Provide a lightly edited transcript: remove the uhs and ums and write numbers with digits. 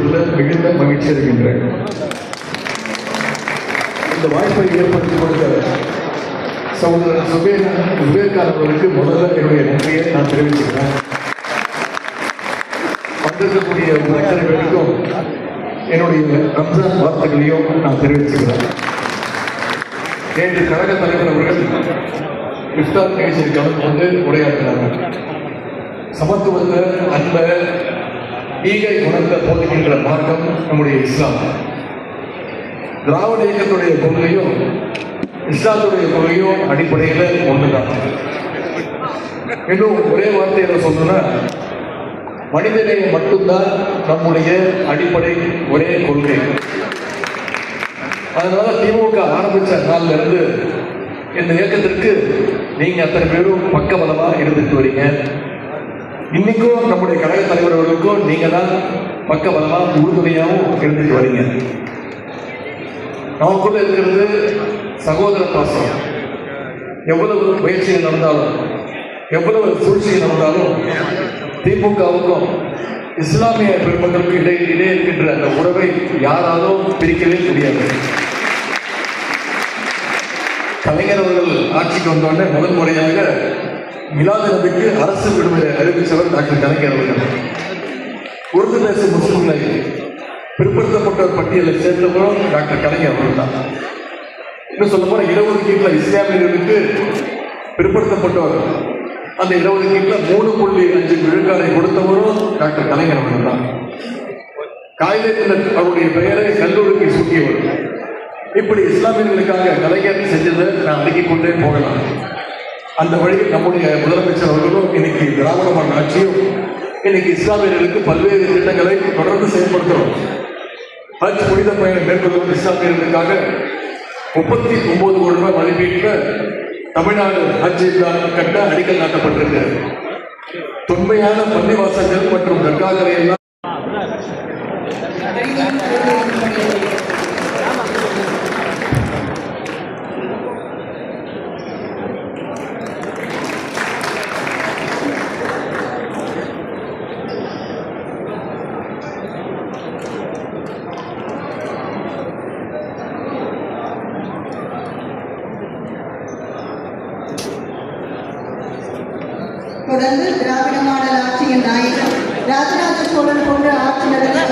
கொள்வதில் மிகுந்த மகிழ்ச்சி இருக்கின்றேன். இந்த வாய்ப்பை ஏற்படுத்தி கொடுத்த சகோதரர் சுபேர்கார் அவர்களுக்கு முதல்ல என்னுடைய நன்றியை நான் தெரிவிச்சுக்கிறேன். வந்திருக்கக்கூடிய அத்தனை பேருக்கும் என்னுடைய ரம்ஜான் வார்த்தைகளையும் நான் தெரிவிச்சுக்கிறேன். நேற்று கழக தலைவர் அவர்கள் இஃப்தார் நிகழ்ச்சியில் கலந்து கொண்டு உரையாற்றினாங்க. சமத்துவத்தை, அன்பை, ஈகை குணத்தை போதுகின்ற மார்க்கம் நம்முடைய இஸ்லாம். திராவிட இயக்கத்துடைய கொள்கையும் இஸ்லாத்துடைய கொள்கையும் அடிப்படையில் ஒன்றுதான். இன்னும் ஒரே வார்த்தையில சொல்லணும்னா, மனிதநேயம் மட்டும்தான் நம்முடைய அடிப்படை ஒரே கொள்கை. அதனால திமுக ஆரம்பிச்ச நாள்ல இருந்து இந்த இயக்கத்திற்கு நீங்க அத்தனை பேரும் பக்கபலமா இருந்துட்டு வரீங்க. இன்னைக்கும் நம்முடைய கழக தலைவர்களுக்கும் நீங்க தான் பக்கபலமா உறுதுணையாகவும் இருந்துட்டு வரீங்க. நமக்குள்ள இருக்கிறது சகோதர பாசம். எவ்வளவு முயற்சிகள் நடந்தாலும், எவ்வளவு சூழ்ச்சிகள் நடந்தாலும், திமுகவுக்கும் இஸ்லாமிய பெருமக்களுக்கு இடையே இருக்கின்ற அந்த உறவை யாராலும் பிரிக்கவே முடியாது. கலைஞர் அவர்கள் ஆட்சிக்கு வந்தோடனே முதல் முறையாக மிலாது நபிக்கு அரசு விடுமுறை அறிவித்தவர் டாக்டர் கலைஞர் அவர்கள். உருது பேசும் முஸ்லிம்களை பிற்படுத்தப்பட்டவர் பட்டியலை சேர்ந்தவரும் டாக்டர் கலைஞர் அவர்கள் தான். இன்னும் சொல்ல போன 20 இஸ்லாமியர்களுக்கு பிற்படுத்தப்பட்டவர் அந்த 20 3.5 விழுக்காடை கொடுத்தவரும் டாக்டர் கலைஞர் அவர்கள் தான். காகிதத்தினர் அவருடைய பெயரை கல்லூரிக்கு சூட்டியவர். இப்படி இஸ்லாமியர்களுக்காக கலைஞர் செஞ்சதை நான் அடுக்கிக் கொண்டே போகலாம். அந்த வழியில் நம்முடைய முதலமைச்சர் அவர்களும் இன்னைக்கு திராவிட மாடல் ஆட்சியும் இன்னைக்கு இஸ்லாமியர்களுக்கு பல்வேறு திட்டங்களை தொடர்ந்து செயல்படுத்துகிறோம். ஹஜ் புனித பயணம் மேற்கொள்ளும் இஸ்லாமியர்களுக்காக 39 கோடி ரூபாய் மதிப்பீட்டில் தமிழ்நாடு ஹஜ் கட்ட அடிக்கல் நாட்டப்பட்டிருக்கு. தொன்மையான பள்ளிவாசல்கள் மற்றும் தர்காக்களை எல்லாம் தொடர்ந்து திராவிட மாடல் ஆட்சியின் நாயகம் ராஜராஜ சோழன் போன்ற ஆட்சியாளர்கள்